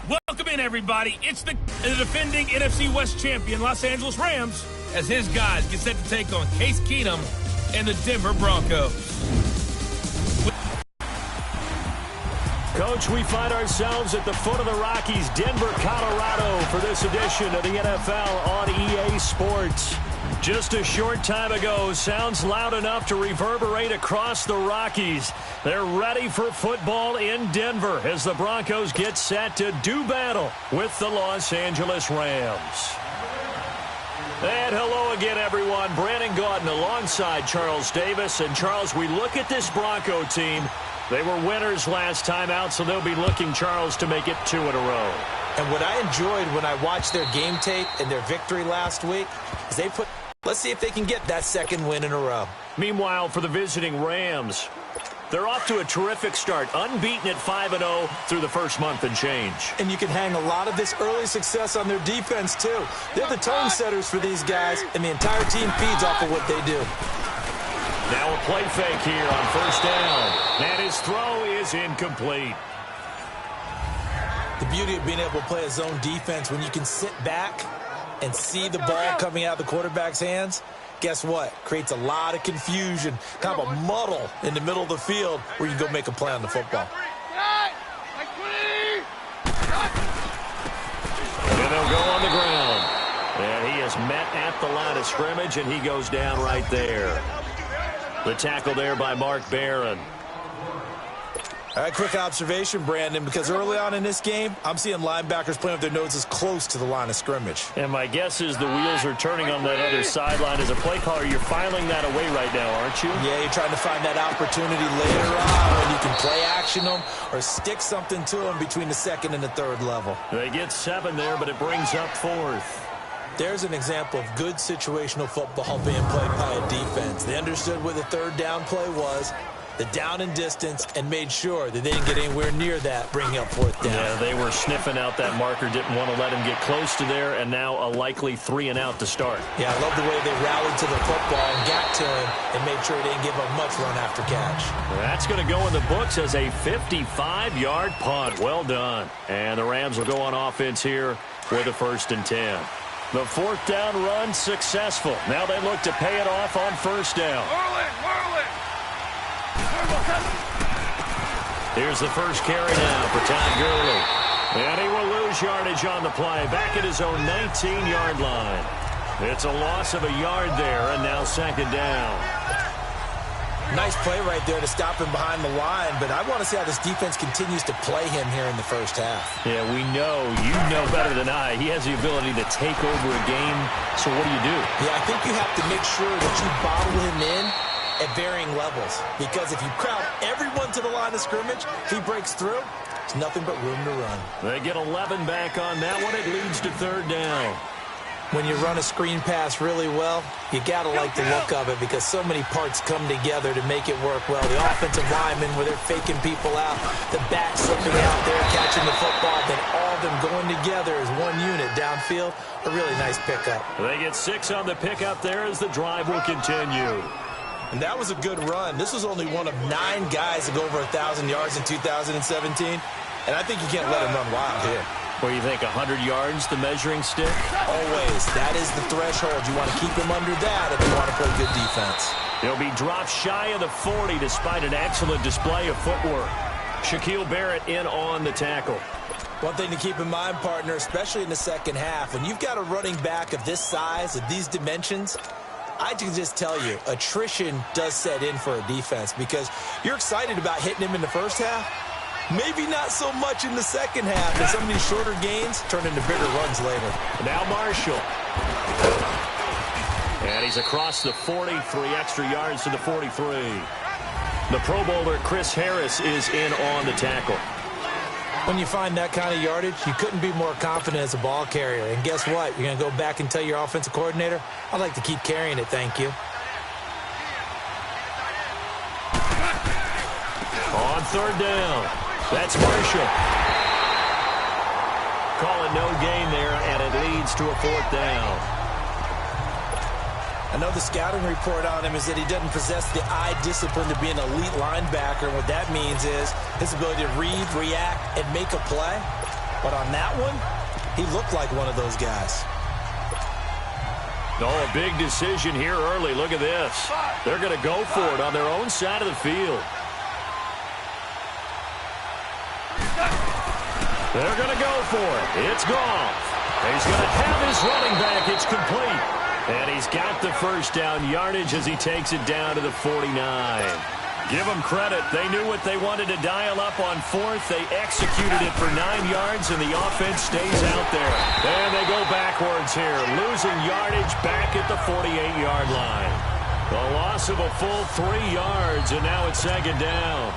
Welcome in, everybody. It's the defending NFC West champion, Los Angeles Rams, as his guys get set to take on Case Keenum and the Denver Broncos. Coach, we find ourselves at the foot of the Rockies, Denver, Colorado, for this edition of the NFL on EA Sports. Just a short time ago, sounds loud enough to reverberate across the Rockies. They're ready for football in Denver as the Broncos get set to do battle with the Los Angeles Rams. And hello again, everyone. Brandon Gaudin alongside Charles Davis. And Charles, we look at this Bronco team. They were winners last time out, so they'll be looking, Charles, to make it 2 in a row. And what I enjoyed when I watched their game tape and their victory last week is they put, let's see if they can get that second win in a row. Meanwhile, for the visiting Rams, they're off to a terrific start, unbeaten at 5-0 through the first month and change. And you can hang a lot of this early success on their defense, too. They're the tone setters for these guys, and the entire team feeds off of what they do. Now a play fake here on first down. And his throw is incomplete. The beauty of being able to play a zone defense when you can sit back and see the ball coming out of the quarterback's hands, guess what? Creates a lot of confusion, kind of a muddle in the middle of the field where you can go make a play on the football. And they'll go on the ground. And he is met at the line of scrimmage, and he goes down right there. The tackle there by Mark Barron. All right, quick observation, Brandon, because early on in this game, I'm seeing linebackers playing with their noses close to the line of scrimmage. And my guess is the wheels are turning on that other sideline. As a play caller, you're filing that away right now, aren't you? Yeah, you're trying to find that opportunity later on when you can play action them or stick something to them between the second and the third level. They get 7 there, but it brings up 4th. There's an example of good situational football being played by a defense. They understood where the third down play was, the down and distance, and made sure that they didn't get anywhere near that, bringing up 4th down. Yeah, they were sniffing out that marker, didn't want to let him get close to there, and now a likely 3 and out to start. Yeah, I love the way they rallied to the football and got to him and made sure they didn't give up much run after catch. That's going to go in the books as a 55-yard punt. Well done. And the Rams will go on offense here with a 1st and 10. The 4th down run successful. Now they look to pay it off on 1st down. Here's the first carry now for Todd Gurley. And he will lose yardage on the play. Back at his own 19-yard line. It's a loss of a yard there, and now 2nd down. Nice play right there to stop him behind the line, but I want to see how this defense continues to play him here in the first half. Yeah, we know, you know better than I, he has the ability to take over a game, so what do you do? Yeah, I think you have to make sure that you bottle him in at varying levels, because if you crowd everyone to the line of scrimmage, if he breaks through, there's nothing but room to run. They get 11 back on that one. It leads to 3rd down. When you run a screen pass really well, you got to like the look of it because so many parts come together to make it work well. The offensive linemen, where they're faking people out, the back slipping out there, catching the football, then all of them going together as one unit downfield. A really nice pickup. They get 6 on the pickup there as the drive will continue. And that was a good run. This was only one of 9 guys to go over 1,000 yards in 2017. And I think you can't let him run wild here. What do you think, 100 yards, the measuring stick? Always. That is the threshold. You want to keep him under that if you want to play good defense. He'll be dropped shy of the 40 despite an excellent display of footwork. Shaquille Barrett in on the tackle. One thing to keep in mind, partner, especially in the second half, when you've got a running back of this size, of these dimensions, I can just tell you, attrition does set in for a defense because you're excited about hitting him in the first half. Maybe not so much in the second half, and some of these shorter gains turn into bigger runs later. Now Marshall. And he's across the 40, 3 extra yards to the 43. The Pro Bowler Chris Harris is in on the tackle. When you find that kind of yardage, you couldn't be more confident as a ball carrier. And guess what? You're going to go back and tell your offensive coordinator, I'd like to keep carrying it, thank you. On 3rd down. That's Marshall. Calling no gain there, and it leads to a 4th down. I know the scouting report on him is that he doesn't possess the eye discipline to be an elite linebacker. And what that means is his ability to read, react, and make a play. But on that one, he looked like one of those guys. Oh, a big decision here early. Look at this. They're going to go for it on their own side of the field. They're going to go for it. It's gone. He's going to have his running back. It's complete. And he's got the first down yardage as he takes it down to the 49. Give them credit. They knew what they wanted to dial up on fourth. They executed it for 9 yards, and the offense stays out there. And they go backwards here, losing yardage back at the 48-yard line. The loss of a full 3 yards, and now it's second down.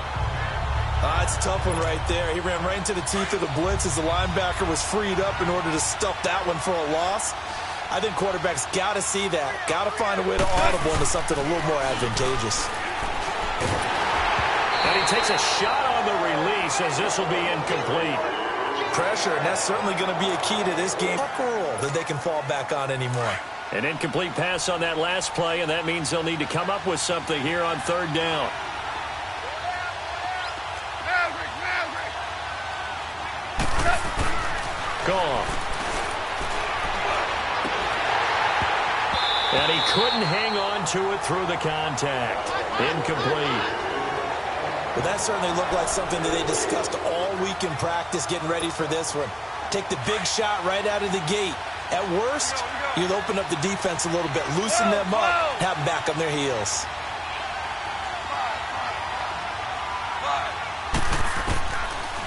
It's a tough one right there. He ran right into the teeth of the blitz as the linebacker was freed up in order to stuff that one for a loss. I think quarterbacks got to see that. Got to find a way to audible into something a little more advantageous. And he takes a shot on the release as this will be incomplete. Pressure, and that's certainly going to be a key to this game. That they can fall back on anymore. An incomplete pass on that last play, and that means they'll need to come up with something here on third down. Gone. And he couldn't hang on to it through the contact. Incomplete. Well, that certainly looked like something that they discussed all week in practice getting ready for this one. Take the big shot right out of the gate. At worst, you'll open up the defense a little bit, loosen them up, have them back on their heels.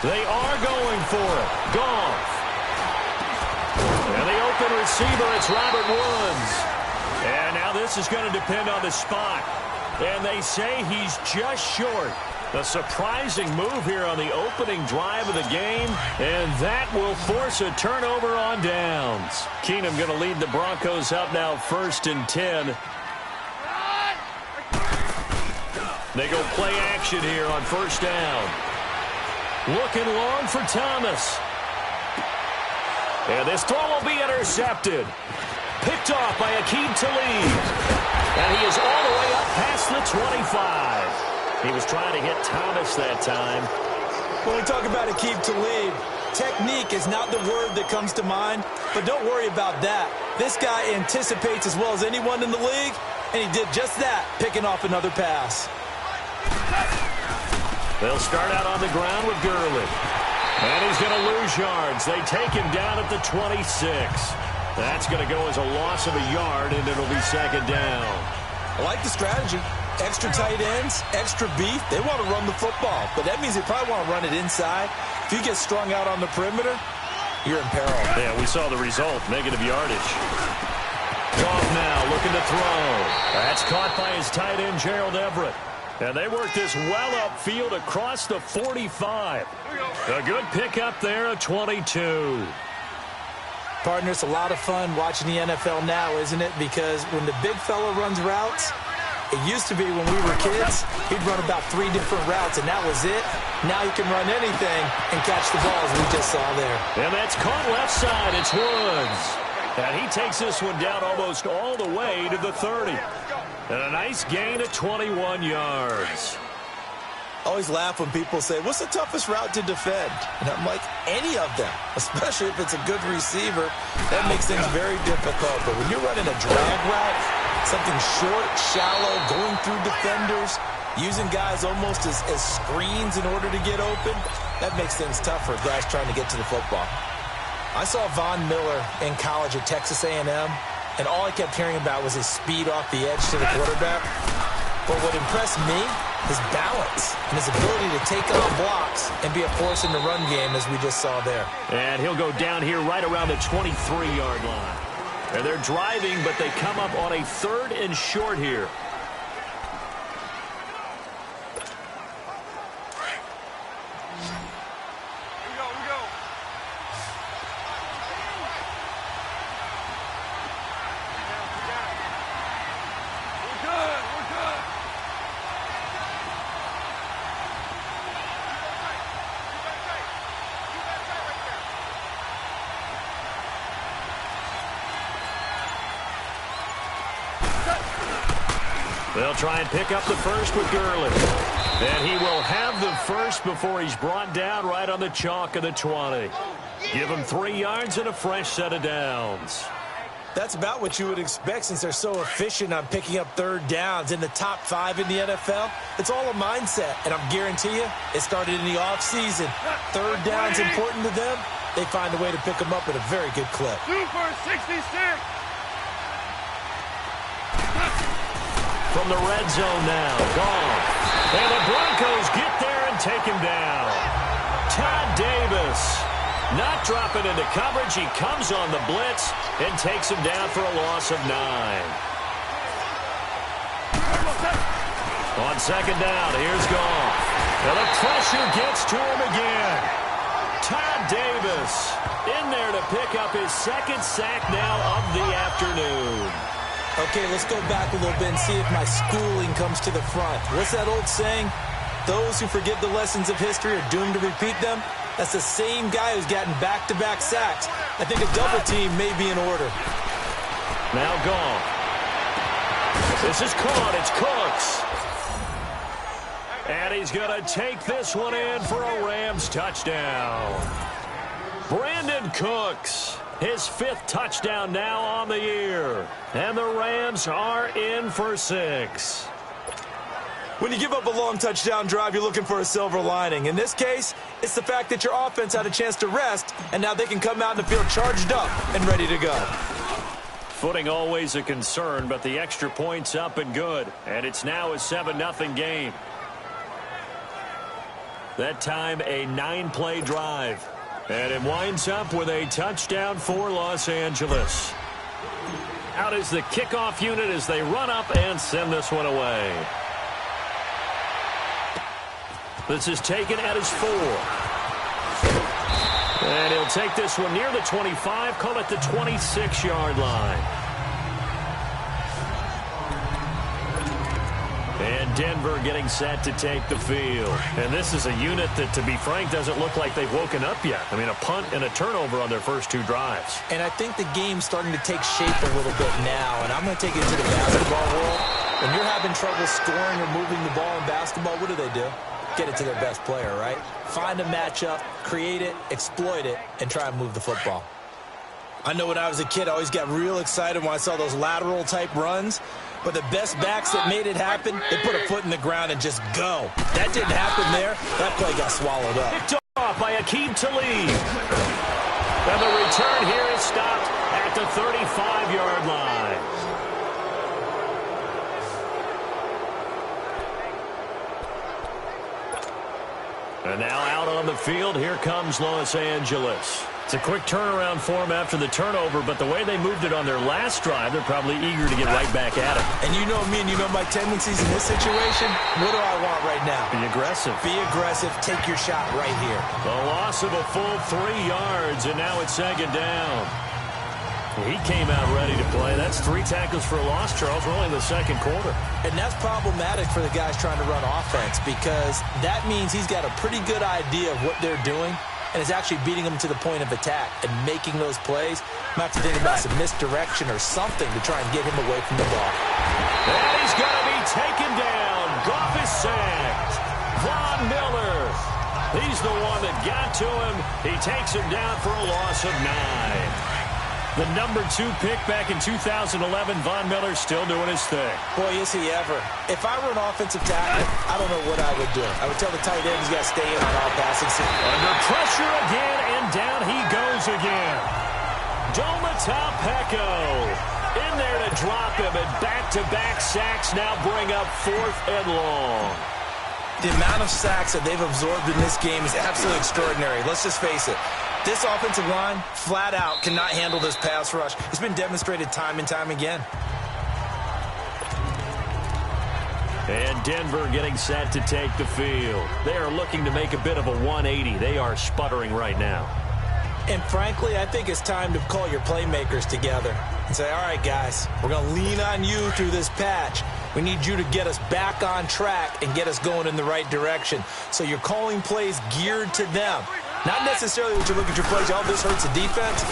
They are going for it. Goff. And the open receiver, it's Robert Woods. And now this is going to depend on the spot. And they say he's just short. A surprising move here on the opening drive of the game. And that will force a turnover on downs. Keenum going to lead the Broncos up now 1st and 10. They go play action here on first down. Looking long for Thomas. And this throw will be intercepted. Picked off by Aqib Talib. And he is all the way up past the 25. He was trying to hit Thomas that time. When we talk about Aqib Talib, technique is not the word that comes to mind, but don't worry about that. This guy anticipates as well as anyone in the league, and he did just that, picking off another pass. They'll start out on the ground with Gurley. And he's going to lose yards. They take him down at the 26. That's going to go as a loss of a yard, and it'll be second down. I like the strategy. Extra tight ends, extra beef. They want to run the football, but that means they probably want to run it inside. If you get strung out on the perimeter, you're in peril. Yeah, we saw the result, negative yardage. Goff now looking to throw. That's caught by his tight end, Gerald Everett. And they work this well upfield across the 45. A good pickup there at 22. Partner, it's a lot of fun watching the NFL now, isn't it? Because when the big fella runs routes, it used to be when we were kids, he'd run about 3 different routes, and that was it. Now he can run anything and catch the ball, as we just saw there. And that's caught left side. It's Woods. And he takes this one down almost all the way to the 30. And a nice gain of 21 yards. I always laugh when people say, what's the toughest route to defend? And I'm like, any of them, especially if it's a good receiver. That makes things very difficult. But when you're running a drag route, something short, shallow, going through defenders, using guys almost as screens in order to get open, that makes things tough for guys trying to get to the football. I saw Von Miller in college at Texas A&M, and all I kept hearing about was his speed off the edge to the quarterback. But what impressed me, his balance and his ability to take on blocks and be a force in the run game, as we just saw there. And he'll go down here right around the 23-yard line. And they're driving, but they come up on a 3rd and short here. They'll try and pick up the first with Gurley. And he will have the first before he's brought down right on the chalk of the 20. Give him 3 yards and a fresh set of downs. That's about what you would expect since they're so efficient on picking up third downs in the top 5 in the NFL. It's all a mindset, and I'm guarantee you it started in the offseason. Third down's important to them. They find a way to pick them up at a very good clip. Super 66. From the red zone now, gone. And the Broncos get there and take him down. Todd Davis not dropping into coverage. He comes on the blitz and takes him down for a loss of 9. On second down, here's Goff. Now the pressure gets to him again. Todd Davis in there to pick up his second sack now of the afternoon. Okay, let's go back a little bit and see if my schooling comes to the front. What's that old saying? Those who forget the lessons of history are doomed to repeat them. That's the same guy who's gotten back-to-back sacks. I think a double team may be in order. Now gone. This is caught. It's Cooks. And he's going to take this one in for a Rams touchdown. Brandon Cooks, his 5th touchdown now on the year. And the Rams are in for 6. When you give up a long touchdown drive, you're looking for a silver lining. In this case, it's the fact that your offense had a chance to rest, and now they can come out in the field charged up and ready to go. Footing always a concern, but the extra point's up and good. And it's now a 7-0 game. That time, a 9-play drive. And it winds up with a touchdown for Los Angeles. Out is the kickoff unit as they run up and send this one away. This is taken at his 4. And he'll take this one near the 25, call it the 26-yard line. And Denver getting set to take the field. And this is a unit that, to be frank, doesn't look like they've woken up yet. I mean, a punt and a turnover on their first 2 drives. And I think the game's starting to take shape a little bit now. And I'm going to take it to the basketball world. When you're having trouble scoring or moving the ball in basketball, what do? Get it to their best player, right? Find a matchup, create it, exploit it, and try and move the football. I know when I was a kid, I always got real excited when I saw those lateral-type runs. But the best backs that made it happen, they put a foot in the ground and just go. That didn't happen there. That play got swallowed up. Picked off by Aqib Talib. And the return here is stopped at the 35-yard line. And now out on the field, here comes Los Angeles. It's a quick turnaround for them after the turnover, but the way they moved it on their last drive, they're probably eager to get right back at it. And you know me and you know my tendencies in this situation. What do I want right now? Be aggressive. Be aggressive. Take your shot right here. The loss of a full 3 yards, and now it's second down. He came out ready to play. That's 3 tackles for a loss, Charles. We're only in the second quarter. And that's problematic for the guys trying to run offense because that means he's got a pretty good idea of what they're doing and is actually beating them to the point of attack and making those plays. Might have to think about some misdirection or something to try and get him away from the ball. And he's going to be taken down. Goff is sacked. Von Miller. He's the one that got to him. He takes him down for a loss of 9. The number 2 pick back in 2011, Von Miller still doing his thing. Boy, is he ever. If I were an offensive tackle, I don't know what I would do. I would tell the tight end he's got to stay in on all passing. Under pressure again, and down he goes again. Domata in there to drop him, and back-to-back sacks now bring up 4th and long. The amount of sacks that they've absorbed in this game is absolutely extraordinary. Let's just face it. This offensive line, flat out, cannot handle this pass rush. It's been demonstrated time and time again. And Denver getting set to take the field. They are looking to make a bit of a 180. They are sputtering right now. And frankly, I think it's time to call your playmakers together and say, all right, guys, we're going to lean on you through this patch. We need you to get us back on track and get us going in the right direction. So you're calling plays geared to them. Not necessarily that you look at your plays, oh, this hurts the defense.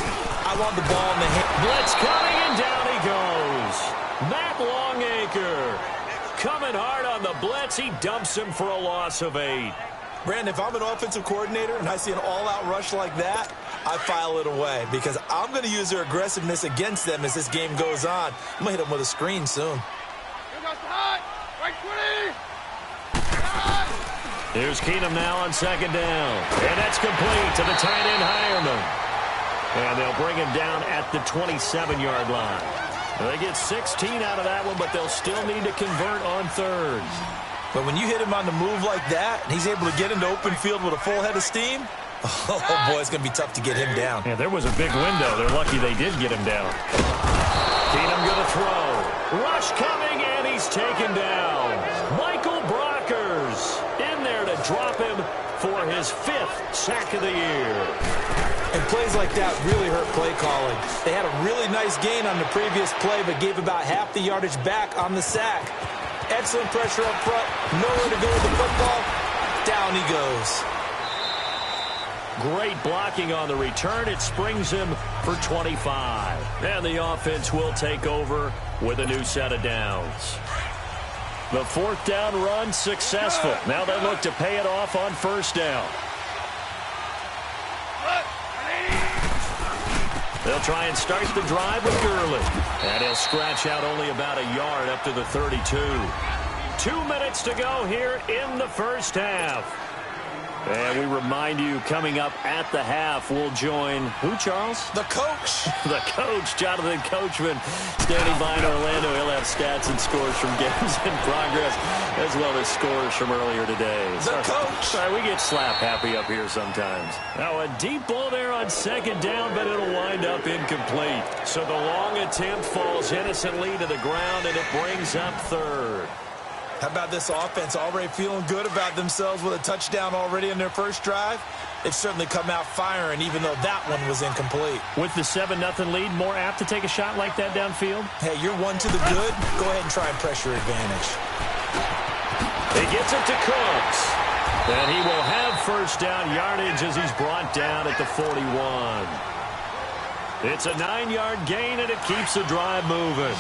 I want the ball in the hand. Blitz coming, and down he goes. Matt Longacre coming hard on the blitz. He dumps him for a loss of 8. Brandon, if I'm an offensive coordinator and I see an all-out rush like that, I file it away because I'm going to use their aggressiveness against them as this game goes on. I'm going to hit them with a screen soon. Here's Keenum now on 2nd down. And that's complete to the tight end Hireman. And they'll bring him down at the 27-yard line. They get 16 out of that one, but they'll still need to convert on 3rd. But when you hit him on the move like that, and he's able to get into open field with a full head of steam, oh, boy, it's going to be tough to get him down. Yeah, there was a big window. They're lucky they did get him down. Keenum going to throw. Rush coming, and he's taken down. Michael Brockers in there to drop him for his 5th sack of the year. And plays like that really hurt play calling. They had a really nice gain on the previous play, but gave about half the yardage back on the sack. Excellent pressure up front. Nowhere to go with the football. Down he goes. Great blocking on the return. It springs him for 25. And the offense will take over with a new set of downs. The 4th down run successful. Now they look to pay it off on 1st down. They'll try and start the drive with Gurley. And he'll scratch out only about a yard up to the 32. 2 minutes to go here in the first half. And we remind you, coming up at the half, we'll join who, Charles? The coach. The coach, Jonathan Coachman, standing by in Orlando. He'll have stats and scores from games in progress, as well as scores from earlier today. The coach. Sorry, we get slap happy up here sometimes. Now a deep ball there on 2nd down, but it'll wind up incomplete. So the long attempt falls innocently to the ground, and it brings up 3rd. How about this offense already feeling good about themselves with a touchdown already in their first drive? They've certainly come out firing, even though that one was incomplete. With the 7-0 lead, more apt to take a shot like that downfield? Hey, you're one to the good. Go ahead and try and pressure advantage. He gets it to Cooks. And he will have 1st down yardage as he's brought down at the 41. It's a 9-yard gain, and it keeps the drive moving.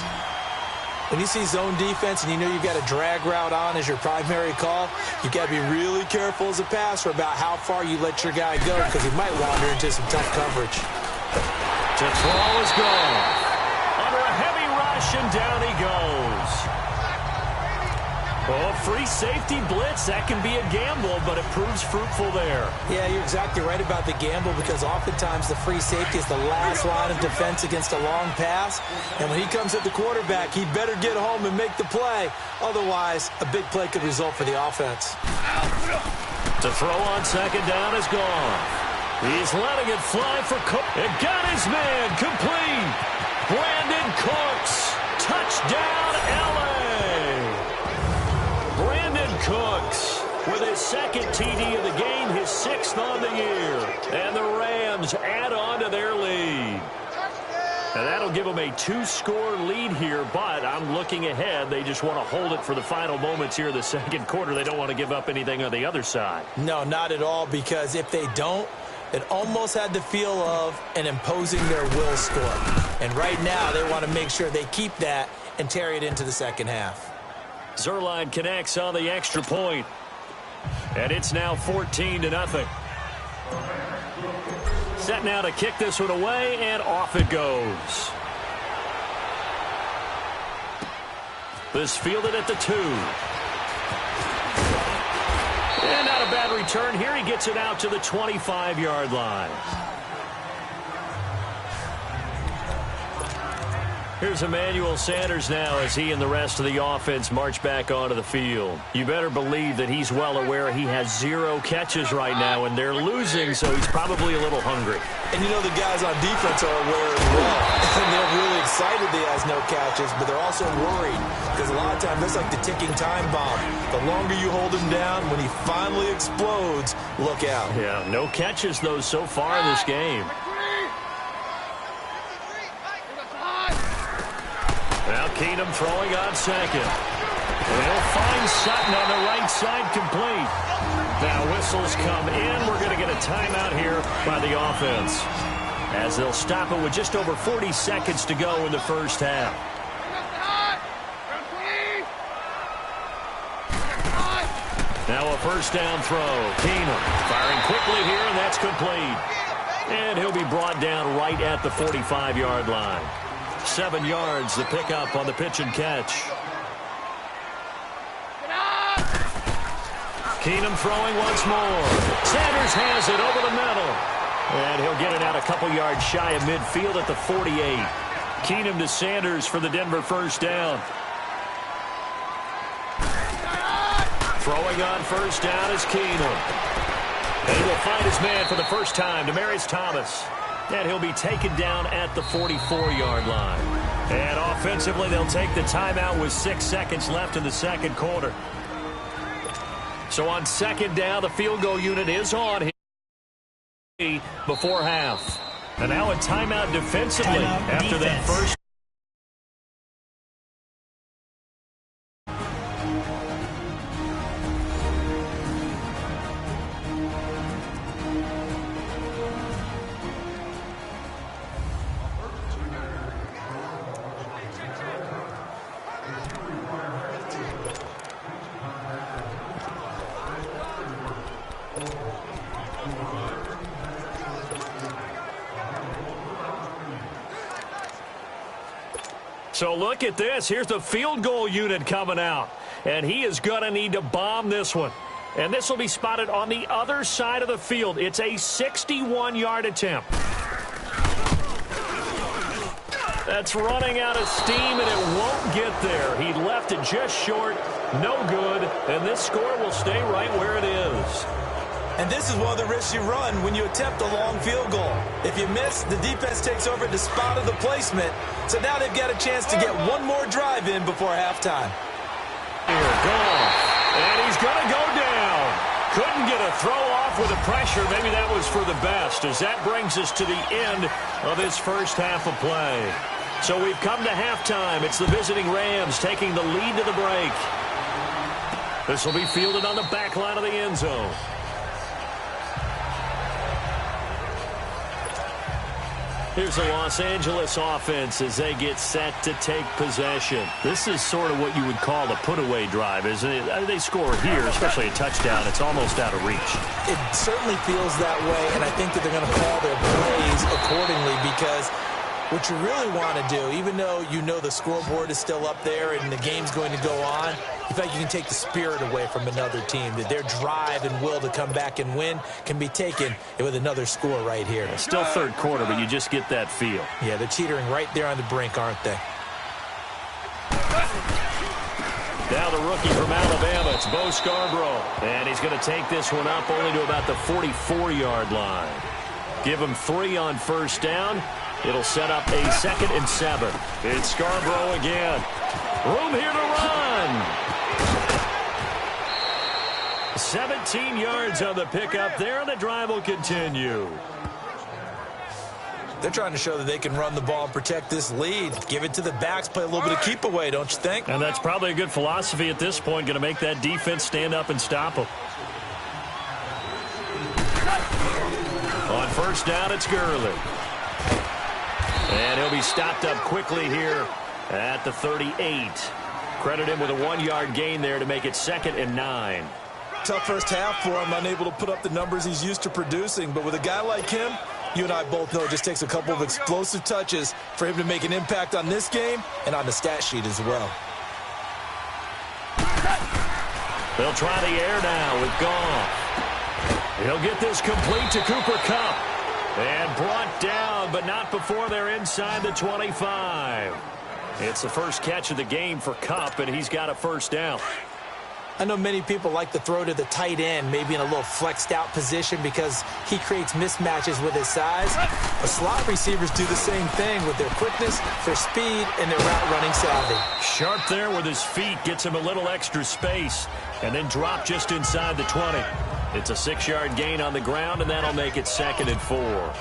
When you see zone defense and you know you've got a drag route on as your primary call, you've got to be really careful as a passer about how far you let your guy go because he might wander into some tough coverage. To throw is gone. Under a heavy rush, and down he goes. Oh, free safety blitz. That can be a gamble, but it proves fruitful there. Yeah, you're exactly right about the gamble because oftentimes the free safety is the last line of defense against a long pass. And when he comes at the quarterback, he better get home and make the play. Otherwise, a big play could result for the offense. To throw on 2nd down is gone. He's letting it fly for Cook. It got his man complete. Brandon Cooks. Touchdown, L.A. Cooks with his 2nd TD of the game, his 6th on the year. And the Rams add on to their lead. And that'll give them a 2-score lead here, but I'm looking ahead. They just want to hold it for the final moments here in the 2nd quarter. They don't want to give up anything on the other side. No, not at all, because if they don't, it almost had the feel of an imposing their will score. And right now, they want to make sure they keep that and carry it into the 2nd half. Zerline connects on the extra point. And it's now 14-0. Set now to kick this one away, and off it goes. This fielded at the 2. And not a bad return here. He gets it out to the 25-yard line. Here's Emmanuel Sanders now as he and the rest of the offense march back onto the field. You better believe that he's well aware he has 0 catches right now, and they're losing, so he's probably a little hungry. And you know the guys on defense are aware as well. And they're really excited that he has no catches, but they're also worried because a lot of times that's like the ticking time bomb. The longer you hold him down, when he finally explodes, look out. Yeah, no catches, though, so far in this game. Now Keenum throwing on 2nd. They'll find Sutton on the right side complete. Now whistles come in. We're going to get a timeout here by the offense, as they'll stop it with just over 40 seconds to go in the first half. Now a first down throw. Keenum firing quickly here, and that's complete. And he'll be brought down right at the 45-yard line. 7 yards, the pickup on the pitch and catch. Keenum throwing once more. Sanders has it over the middle. And he'll get it out a couple yards shy of midfield at the 48. Keenum to Sanders for the Denver first down. Throwing on first down is Keenum. And he will find his man for the first time, Demaryius Thomas. And he'll be taken down at the 44-yard line. And offensively, they'll take the timeout with 6 seconds left in the second quarter. So on second down, the field goal unit is on here before half. And now a timeout defensively after that first. So look at this. Here's the field goal unit coming out. And he is going to need to bomb this one. And this will be spotted on the other side of the field. It's a 61-yard attempt. That's running out of steam, and it won't get there. He left it just short. No good. And this score will stay right where it is. And this is one of the risks you run when you attempt a long field goal. If you miss, the defense takes over the spot of the placement. So now they've got a chance to get one more drive in before halftime. Here, Goff. And he's going to go down. Couldn't get a throw off with the pressure. Maybe that was for the best, as that brings us to the end of this first half of play. So we've come to halftime. It's the visiting Rams taking the lead to the break. This will be fielded on the back line of the end zone. Here's the Los Angeles offense as they get set to take possession. This is sort of what you would call a put-away drive, isn't it? They score here, especially a touchdown. It's almost out of reach. It certainly feels that way, and I think that they're going to call their plays accordingly, because what you really want to do, even though you know the scoreboard is still up there and the game's going to go on, you feel like you can take the spirit away from another team, that their drive and will to come back and win can be taken with another score right here. It's still third quarter, but you just get that feel. Yeah, they're teetering right there on the brink, aren't they? Now the rookie from Alabama, it's Bo Scarborough. And he's going to take this one up only to about the 44-yard line. Give him 3 on first down. It'll set up a 2nd and 7. It's Scarborough again. Room here to run. 17 yards on the pickup there, and the drive will continue. They're trying to show that they can run the ball and protect this lead. Give it to the backs, play a little bit of keep away, don't you think? And that's probably a good philosophy at this point, going to make that defense stand up and stop them. On first down, it's Gurley. And he'll be stopped up quickly here at the 38. Credit him with a 1-yard gain there to make it 2nd and 9. Tough first half for him, unable to put up the numbers he's used to producing. But with a guy like him, you and I both know it just takes a couple of explosive touches for him to make an impact on this game and on the stat sheet as well. They'll try the air now with Goff. He'll get this complete to Cooper Kupp. And brought down, but not before they're inside the 25. It's the first catch of the game for Kupp, and he's got a first down. I know many people like to throw to the tight end, maybe in a little flexed out position because he creates mismatches with his size. But slot receivers do the same thing with their quickness, their speed, and their route running savvy. Sharp there with his feet, gets him a little extra space, and then drop just inside the 20. It's a 6-yard gain on the ground, and that'll make it 2nd and 4.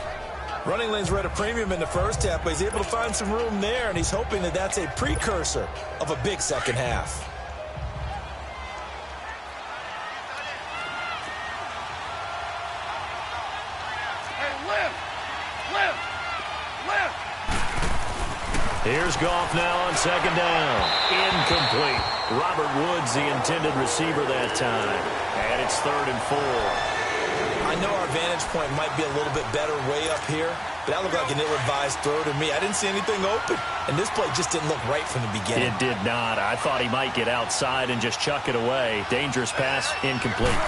Running lanes were at a premium in the first half, but he's able to find some room there, and he's hoping that that's a precursor of a big second half. Here's Goff now on second down. Incomplete. Robert Woods, the intended receiver that time. And it's 3rd and 4. I know our vantage point might be a little bit better way up here, but that looked like an ill-advised throw to me. I didn't see anything open, and this play just didn't look right from the beginning. It did not. I thought he might get outside and just chuck it away. Dangerous pass, incomplete.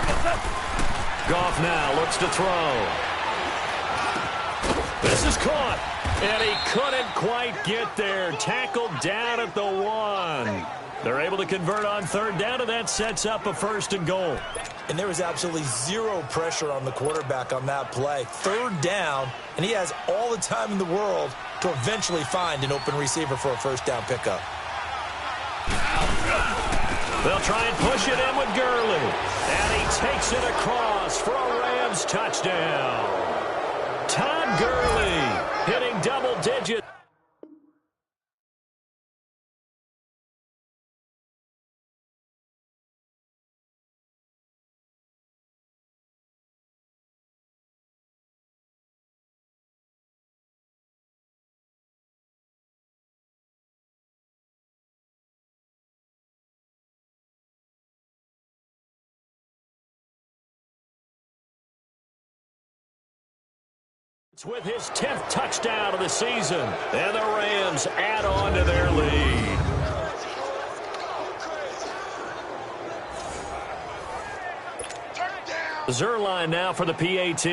Goff now looks to throw. This is caught, and he couldn't quite get there. Tackled down at the 1. They're able to convert on 3rd down, and that sets up a 1st and goal. And there was absolutely zero pressure on the quarterback on that play. 3rd down, and he has all the time in the world to eventually find an open receiver for a 1st down pickup. They'll try and push it in with Gurley. And he takes it across for a Rams touchdown. Todd Gurley hitting double digits. With his 10th touchdown of the season, and the Rams add on to their lead. Zerline now for the PAT.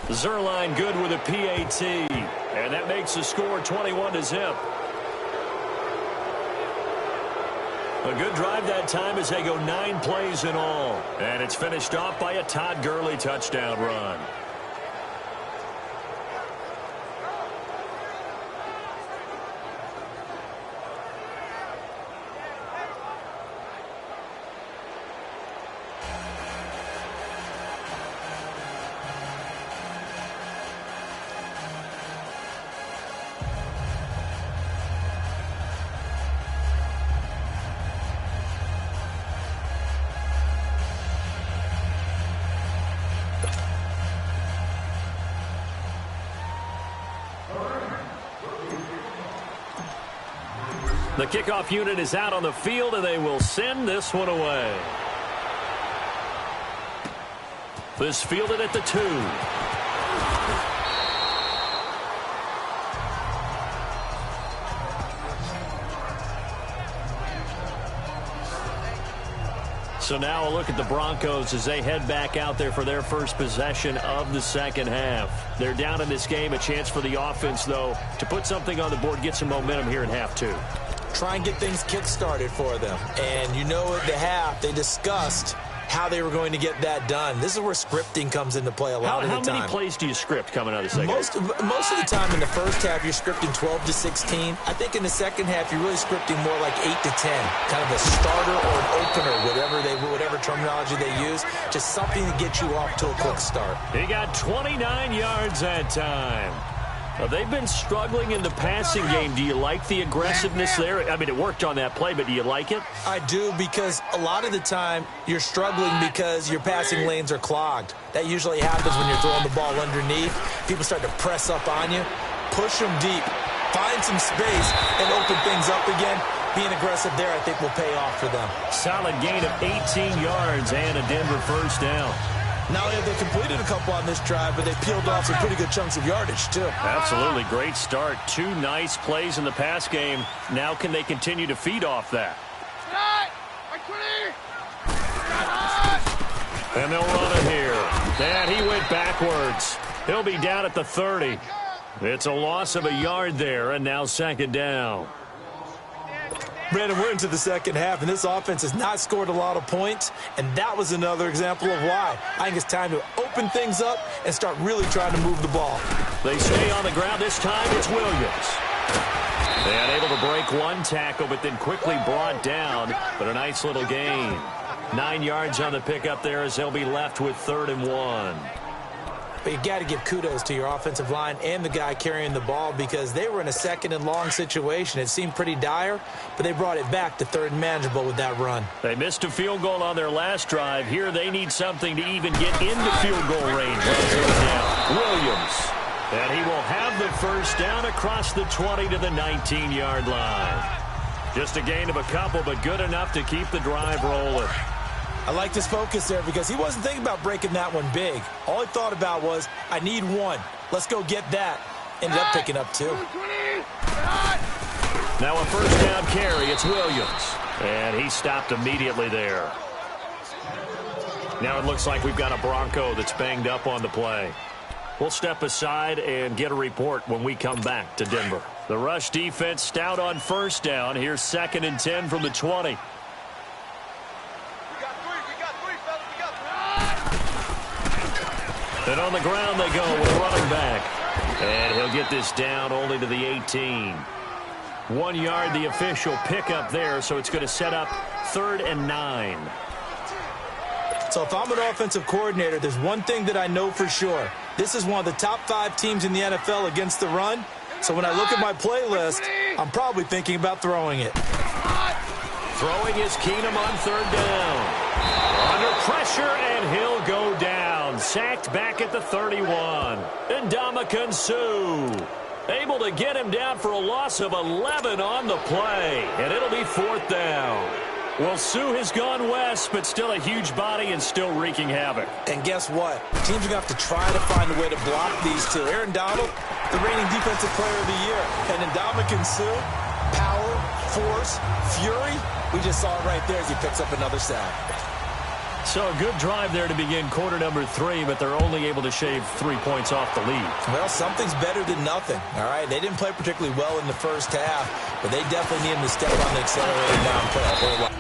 Zerline good with a PAT, and that makes the score 21-0. A good drive that time as they go 9 plays in all. And it's finished off by a Todd Gurley touchdown run. The kickoff unit is out on the field, and they will send this one away. This fielded at the 2. So now a look at the Broncos as they head back out there for their first possession of the second half. They're down in this game. A chance for the offense, though, to put something on the board, get some momentum here in half 2. Try and get things kick-started for them. And you know at the half, they discussed how they were going to get that done. This is where scripting comes into play a lot of the time. How many plays do you script coming out of the second half? Most of the time in the first half, you're scripting 12 to 16. I think in the second half, you're really scripting more like 8 to 10. Kind of a starter or an opener, whatever terminology they use. Just something to get you off to a quick start. He got 29 yards that time. Well, they've been struggling in the passing game. Do you like the aggressiveness there? I mean, it worked on that play, but do you like it? I do, because a lot of the time you're struggling because your passing lanes are clogged. That usually happens when you're throwing the ball underneath. People start to press up on you. Push them deep. Find some space and open things up again. Being aggressive there, I think, will pay off for them. Solid gain of 18 yards and a Denver first down. Not only have they completed a couple on this drive, but they peeled off some pretty good chunks of yardage, too. Absolutely. Great start. 2 nice plays in the pass game. Now can they continue to feed off that? And they'll run it here. And he went backwards. He'll be down at the 30. It's a loss of a yard there, and now second down. Brandon, we're into the second half, and this offense has not scored a lot of points, and that was another example of why. I think it's time to open things up and start really trying to move the ball. They stay on the ground. This time it's Williams. And able to break 1 tackle, but then quickly brought down, but a nice little gain. 9 yards on the pickup there as they'll be left with 3rd and 1. But you got to give kudos to your offensive line and the guy carrying the ball because they were in a second and long situation. It seemed pretty dire, but they brought it back to third and manageable with that run. They missed a field goal on their last drive. Here they need something to even get into field goal range. Down. Williams. And he will have the first down across the 20 to the 19-yard line. Just a gain of a couple, but good enough to keep the drive rolling. I liked his focus there because he wasn't thinking about breaking that one big. All he thought about was, I need one. Let's go get that. Ended up picking up two. Now a first down carry. It's Williams. And he stopped immediately there. Now it looks like we've got a Bronco that's banged up on the play. We'll step aside and get a report when we come back to Denver. The rush defense stout on first down. Here's 2nd and 10 from the 20. And on the ground they go with running back. And he'll get this down only to the 18. 1 yard, the official pickup there, so it's going to set up 3rd and 9. So if I'm an offensive coordinator, there's one thing that I know for sure. This is one of the top 5 teams in the NFL against the run. So when I look at my playlist, I'm probably thinking about throwing it. Throwing is Keenum on 3rd down. Under pressure, and he'll go down. Sacked back at the 31. And Ndamukong Suh able to get him down for a loss of 11 on the play. And it'll be 4th down. Well, Suh has gone west, but still a huge body and still wreaking havoc. And guess what? Teams are going to have to try to find a way to block these two. Aaron Donald, the reigning defensive player of the year. And Ndamukong Suh, power, force, fury. We just saw it right there as he picks up another sack. So a good drive there to begin quarter number 3, but they're only able to shave 3 points off the lead. Well, something's better than nothing, all right? They didn't play particularly well in the first half, but they definitely need him to step on the accelerator now and play a whole lot.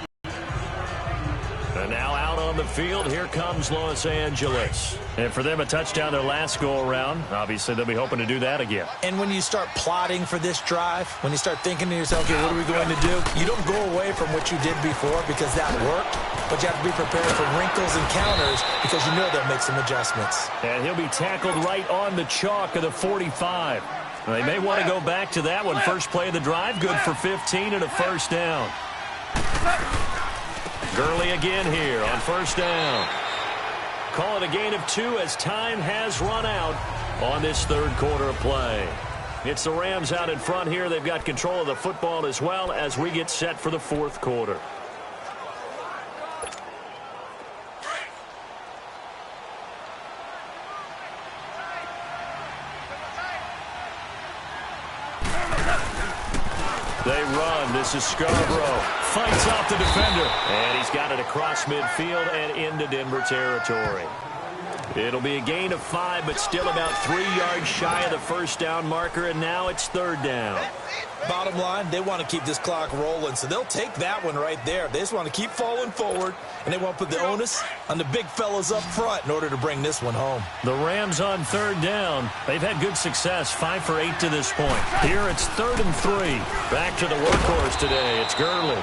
And now out on the field, here comes Los Angeles. And for them, a touchdown their last go-around. Obviously, they'll be hoping to do that again. And when you start plotting for this drive, when you start thinking to yourself, okay, what are we going to do? You don't go away from what you did before because that worked, but you have to be prepared for wrinkles and counters because you know they'll make some adjustments. And he'll be tackled right on the chalk of the 45. They may want to go back to that one. First play of the drive, good for 15 and a first down. Gurley again here on first down. Call it a gain of 2 as time has run out on this 3rd quarter of play. It's the Rams out in front here. They've got control of the football as well as we get set for the 4th quarter. They run. This is Scarborough. Fights off the defender. And he's got it across midfield and into Denver territory. It'll be a gain of 5, but still about 3 yards shy of the first down marker, and now it's 3rd down. Bottom line, they want to keep this clock rolling, so they'll take that one right there. They just want to keep falling forward, and they want to put the onus on the big fellas up front in order to bring this one home. The Rams on 3rd down. They've had good success, 5 for 8 to this point. Here it's 3rd and 3. Back to the workhorse today. It's Gurley.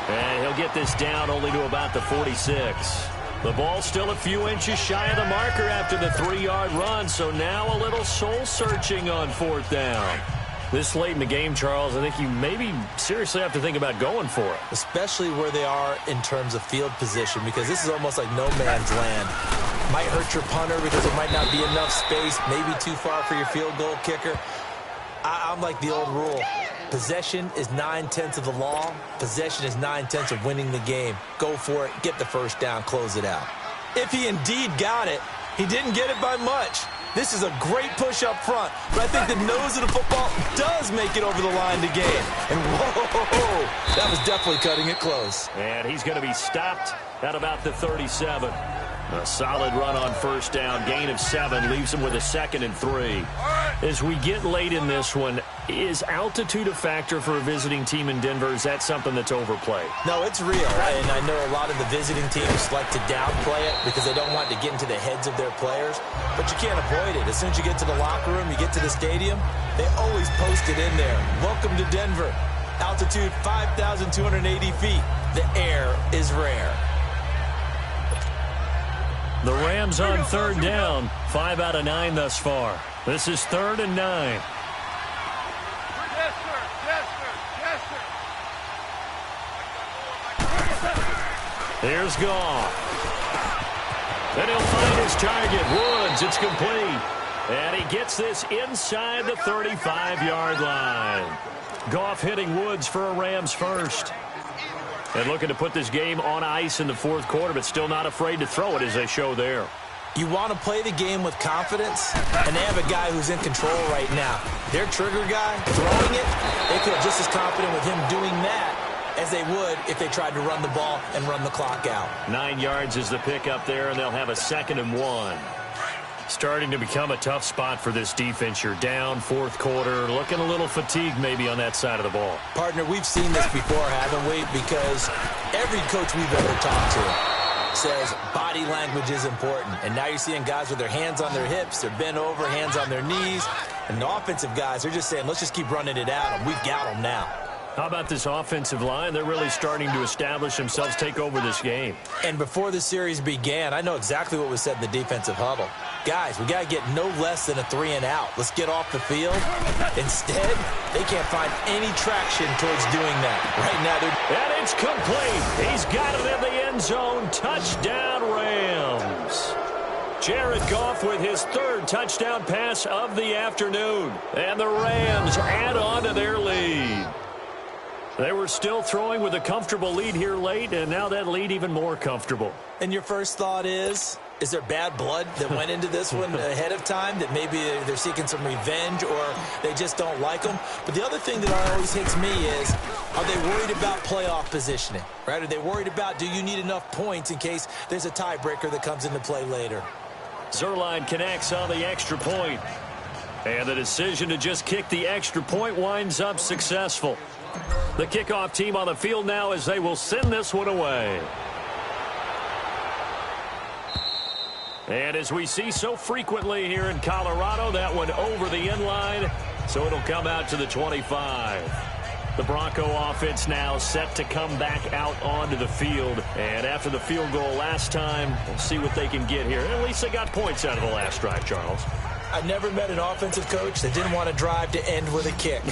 And he'll get this down only to about the 46. The ball still a few inches shy of the marker after the 3-yard run, so now a little soul-searching on 4th down. This late in the game, Charles, I think you maybe seriously have to think about going for it. Especially where they are in terms of field position, because this is almost like no man's land. Might hurt your punter because there might not be enough space, maybe too far for your field goal kicker. I'm like the old rule. Possession is 9/10 of the law. Possession is 9/10 of winning the game. Go for it. Get the first down. Close it out. If he indeed got it, he didn't get it by much. This is a great push up front, but I think the nose of the football does make it over the line to gain. And whoa, that was definitely cutting it close. And he's going to be stopped at about the 37. A solid run on first down, gain of 7, leaves him with a 2nd and 3. As we get late in this one, is altitude a factor for a visiting team in Denver? Is that something that's overplayed? No, it's real, and I know a lot of the visiting teams like to downplay it because they don't want to get into the heads of their players, but you can't avoid it. As soon as you get to the locker room, you get to the stadium, they always post it in there. Welcome to Denver. Altitude 5,280 feet. The air is rare. The Rams on third down. 5 out of 9 thus far. This is 3rd and 9. Here's Goff. And he'll find his target. Woods, it's complete. And he gets this inside the 35-yard line. Goff hitting Woods for a Rams first. And looking to put this game on ice in the 4th quarter, but still not afraid to throw it as they show there. You want to play the game with confidence, and they have a guy who's in control right now. Their trigger guy, throwing it, they feel just as confident with him doing that as they would if they tried to run the ball and run the clock out. 9 yards is the pick up there, and they'll have a 2nd and 1. Starting to become a tough spot for this defense. You're down 4th quarter, looking a little fatigued maybe on that side of the ball. Partner, we've seen this before, haven't we? Because every coach we've ever talked to says body language is important. And now you're seeing guys with their hands on their hips, they're bent over, hands on their knees. And the offensive guys, they're just saying, let's just keep running it at them. We've got them now. How about this offensive line? They're really starting to establish themselves, take over this game. And before the series began, I know exactly what was said in the defensive huddle. Guys, we got to get no less than a 3-and-out. Let's get off the field. Instead, they can't find any traction towards doing that. Right now, and it's complete. He's got it in the end zone. Touchdown, Rams. Jared Goff with his 3rd touchdown pass of the afternoon. And the Rams add on to their lead. They were still throwing with a comfortable lead here late, and now that lead even more comfortable. And your first thought is there bad blood that went into this one ahead of time, that maybe they're seeking some revenge or they just don't like them? But the other thing that always hits me is, are they worried about playoff positioning? Right? Are they worried about, do you need enough points in case there's a tiebreaker that comes into play later? Zuerlein connects on the extra point. And the decision to just kick the extra point winds up successful. The kickoff team on the field now as they will send this one away. And as we see so frequently here in Colorado, that one over the end line, so it'll come out to the 25. The Bronco offense now set to come back out onto the field. And after the field goal last time, we'll see what they can get here. And at least they got points out of the last drive, Charles. I never met an offensive coach that didn't want to drive to end with a kick.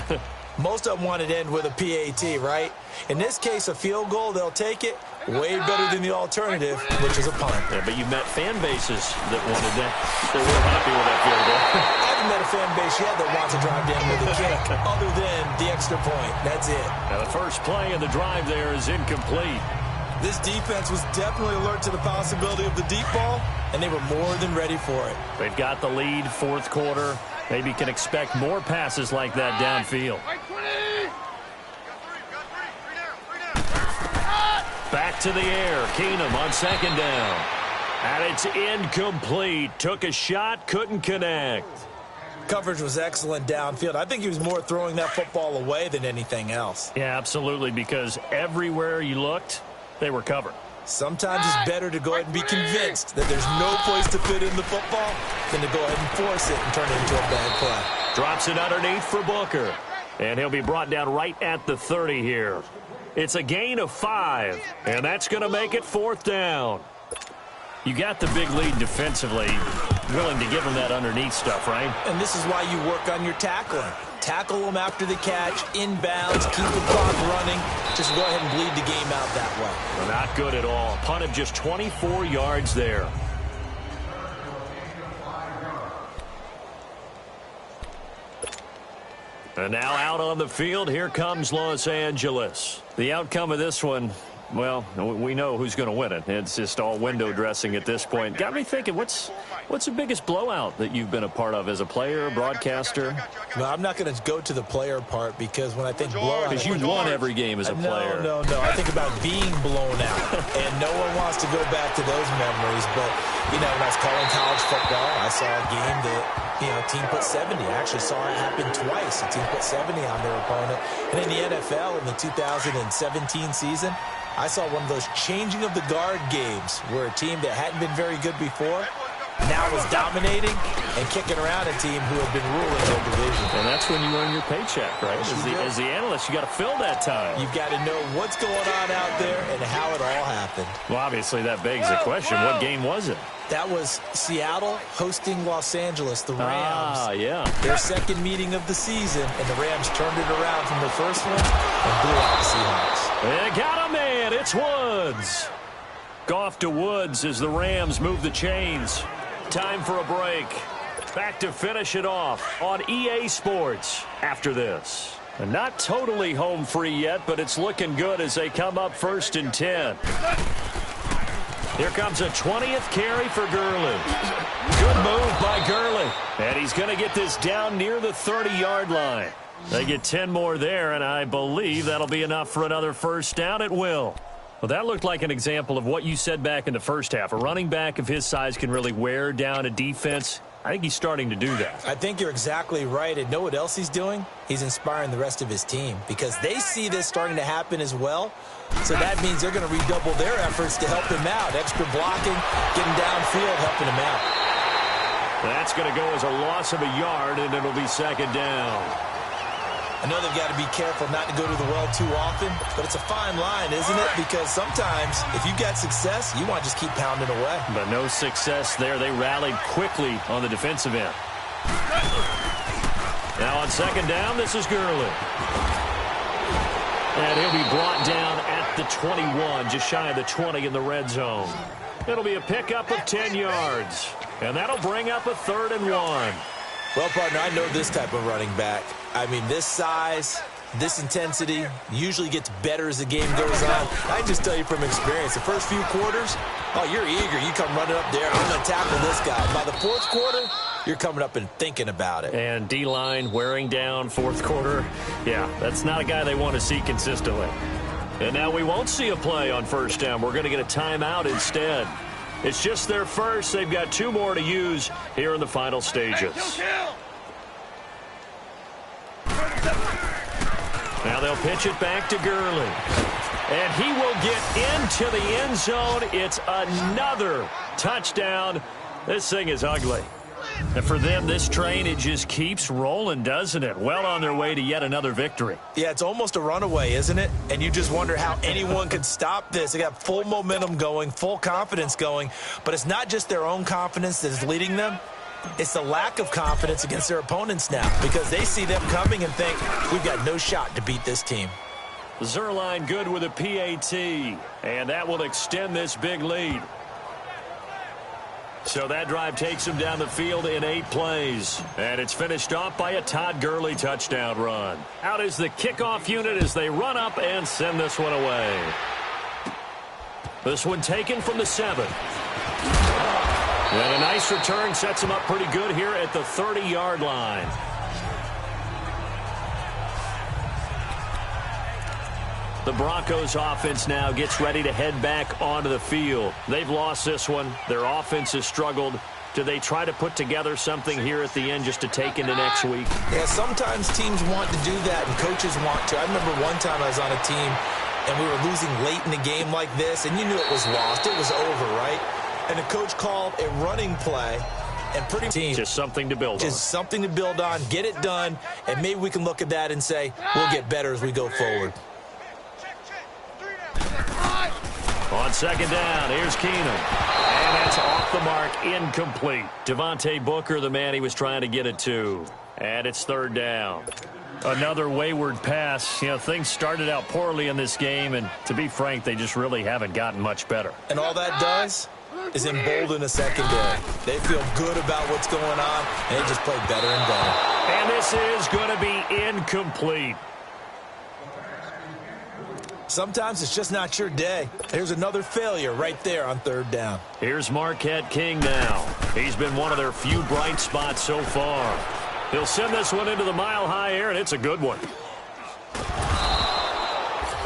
Most of them wanted to end with a PAT, right? In this case, a field goal, they'll take it. Way better than the alternative, which is a punt. Yeah, but you met fan bases that wanted that. They were happy with that field goal. I haven't met a fan base yet that wants to drive down with a kick other than the extra point. That's it. Now the first play of the drive there is incomplete. This defense was definitely alert to the possibility of the deep ball, and they were more than ready for it. They've got the lead, 4th quarter. Maybe can expect more passes like that downfield. Back to the air. Keenum on 2nd down. And it's incomplete. Took a shot, couldn't connect. Coverage was excellent downfield. I think he was more throwing that football away than anything else. Yeah, absolutely, because everywhere you looked, they were covered. Sometimes it's better to go ahead and be convinced that there's no place to fit in the football than to go ahead and force it and turn it into a bad play. Drops it underneath for Booker. And he'll be brought down right at the 30 here. It's a gain of 5, and that's going to make it 4th down. You got the big lead defensively, willing to give them that underneath stuff, right? And this is why you work on your tackling. Tackle them after the catch, inbounds, keep the clock running. Just go ahead and bleed the game out that way. Well, not good at all. Punt of just 24 yards there. And now out on the field, here comes Los Angeles. The outcome of this one, well, we know who's going to win it. It's just all window dressing at this point. Got me thinking, what's the biggest blowout that you've been a part of as a player, broadcaster? No, I'm not going to go to the player part because when I think blowout... Because you won every game as a player. No. I think about being blown out. And no one wants to go back to those memories. But, you know, when I was calling college football, I saw a game that, you know, a team put 70. I actually saw it happen twice. A team put 70 on their opponent. And in the NFL, in the 2017 season, I saw one of those changing of the guard games where a team that hadn't been very good before now is dominating and kicking around a team who have been ruling their division. And that's when you earn your paycheck, right? As the analyst, you got to fill that time. You've got to know what's going on out there and how it all happened. Well, obviously, that begs the question, what game was it? That was Seattle hosting Los Angeles, the Rams. Yeah. Their second meeting of the season, and the Rams turned it around from the first one and blew out the Seahawks. They got a man. It's Woods. Goff to Woods as the Rams move the chains. Time for a break. Back to finish it off on EA Sports after this. And not totally home free yet, but it's looking good as they come up 1st and 10. Here comes a 20th carry for Gurley. Good move by Gurley. And he's going to get this down near the 30-yard line. They get 10 more there, and I believe that'll be enough for another first down at will. Well, that looked like an example of what you said back in the first half. A running back of his size can really wear down a defense. I think he's starting to do that. I think you're exactly right. And know what else he's doing? He's inspiring the rest of his team because they see this starting to happen as well. So that means they're going to redouble their efforts to help him out. Extra blocking, getting downfield, helping him out. That's going to go as a loss of a yard, and it'll be second down. I know they've got to be careful not to go to the well too often, but it's a fine line, isn't it? Because sometimes if you got success, you want to just keep pounding away. But no success there. They rallied quickly on the defensive end. Now on second down, this is Gurley. And he'll be brought down at the 21, just shy of the 20 in the red zone. It'll be a pickup of 10 yards. And that'll bring up a 3rd and 1. Well, partner, I know this type of running back. I mean, this size, this intensity usually gets better as the game goes on. I can just tell you from experience, the first few quarters, oh, you're eager. You come running up there, I'm going to tackle this guy. By the 4th quarter, you're coming up and thinking about it. And D-line wearing down 4th quarter. Yeah, that's not a guy they want to see consistently. And now we won't see a play on first down. We're going to get a timeout instead. It's just their first. They've got 2 more to use here in the final stages. Now they'll pitch it back to Gurley. And he will get into the end zone. It's another touchdown. This thing is ugly. And for them, this train, it just keeps rolling, doesn't it? Well on their way to yet another victory. Yeah, it's almost a runaway, isn't it? And you just wonder how anyone could stop this. They got full momentum going, full confidence going. But it's not just their own confidence that is leading them. It's the lack of confidence against their opponents now because they see them coming and think, we've got no shot to beat this team. Zerline good with a PAT, and that will extend this big lead. So that drive takes him down the field in 8 plays. And it's finished off by a Todd Gurley touchdown run. Out is the kickoff unit as they run up and send this one away. This one taken from the 7. And a nice return sets him up pretty good here at the 30-yard line. The Broncos offense now gets ready to head back onto the field. They've lost this one. Their offense has struggled. Do they try to put together something here at the end just to take into next week? Yeah, sometimes teams want to do that and coaches want to. I remember one time I was on a team and we were losing late in the game like this and you knew it was lost. It was over, right? And the coach called a running play and pretty team. Just something to build on. Just something to build on, get it done, and maybe we can look at that and say, we'll get better as we go forward. On second down, here's Keenum. And that's off the mark, incomplete. Devontae Booker, the man he was trying to get it to. And it's 3rd down. Another wayward pass. You know, things started out poorly in this game, and to be frank, they just really haven't gotten much better. And all that does is embolden the secondary. They feel good about what's going on, and they just play better and better. And this is going to be incomplete. Sometimes it's just not your day. Here's another failure right there on 3rd down. Here's Marquette King now. He's been one of their few bright spots so far. He'll send this one into the mile-high air, and it's a good one.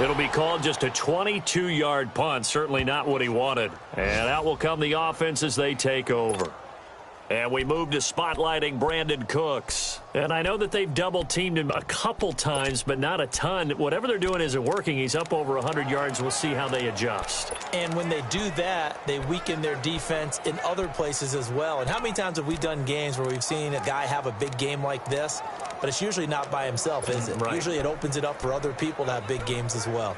It'll be called just a 22-yard punt. Certainly not what he wanted. And out will come the offense as they take over. And we move to spotlighting Brandon Cooks. And I know that they've double-teamed him a couple times, but not a ton. Whatever they're doing isn't working. He's up over 100 yards. We'll see how they adjust. And when they do that, they weaken their defense in other places as well. And how many times have we done games where we've seen a guy have a big game like this, but it's usually not by himself, is it? Right. Usually it opens it up for other people to have big games as well.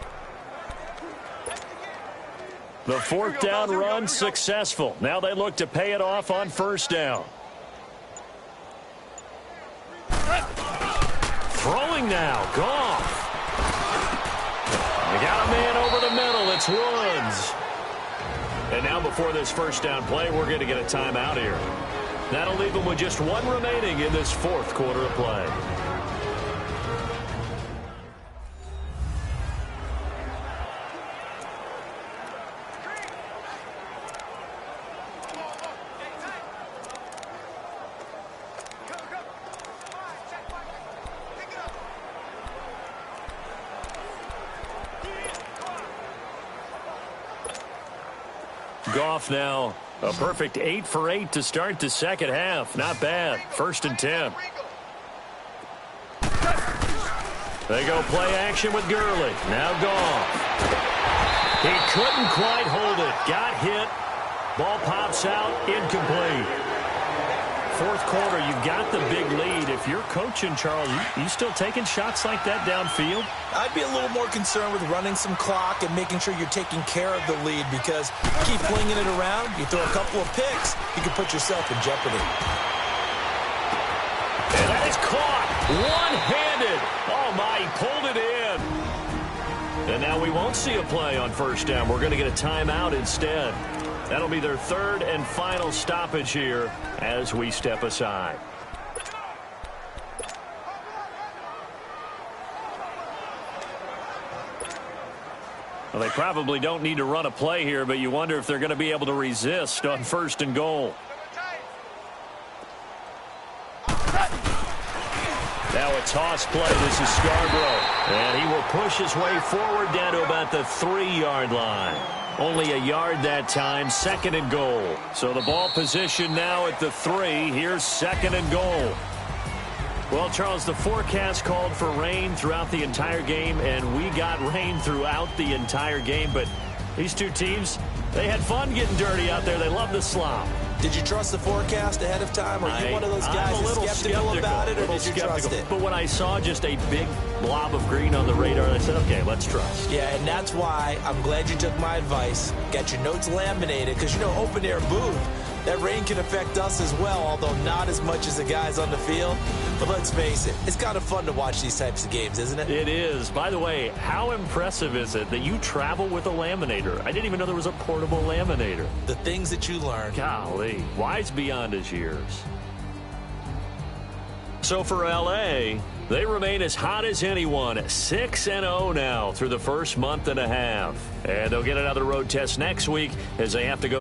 The fourth down run successful. Now they look to pay it off on first down. Throwing now, Goff. They got a man over the middle. It's Woods. And now before this first down play, we're going to get a timeout here. That'll leave them with just one remaining in this fourth quarter of play. Goff now a perfect 8 for 8 to start the second half. Not bad. 1st and 10. They go play action with Gurley. Now Goff. He couldn't quite hold it. Got hit. Ball pops out. Incomplete. Fourth quarter, you've got the big lead. If you're coaching, Charles, you still taking shots like that downfield? I'd be a little more concerned with running some clock and making sure you're taking care of the lead, because keep flinging it around, you throw a couple of picks, you can put yourself in jeopardy. And that is caught. One-handed. Oh, my, he pulled it in. And now we won't see a play on first down. We're going to get a timeout instead. That'll be their third and final stoppage here as we step aside. Well, they probably don't need to run a play here, but you wonder if they're going to be able to resist on 1st and goal. Now a toss play. This is Scarborough. And he will push his way forward down to about the 3-yard line. Only a yard that time. 2nd and goal. So the ball position now at the 3. Here's 2nd and goal. Well, Charles, the forecast called for rain throughout the entire game, and we got rain throughout the entire game. But these two teams, they had fun getting dirty out there. They love the slop. Did you trust the forecast ahead of time? Are you one of those guys that's skeptical about it, or did you trust it? But when I saw just a big blob of green on the radar, I said, okay, let's trust. Yeah, and that's why I'm glad you took my advice. Got your notes laminated, because, you know, open-air booth, that rain can affect us as well, although not as much as the guys on the field. But let's face it, it's kind of fun to watch these types of games, isn't it? It is. By the way, how impressive is it that you travel with a laminator? I didn't even know there was a portable laminator. The things that you learn. Golly, wise beyond his years. So for L.A., they remain as hot as anyone, 6-0 now through the first month and a half. And they'll get another road test next week as they have to go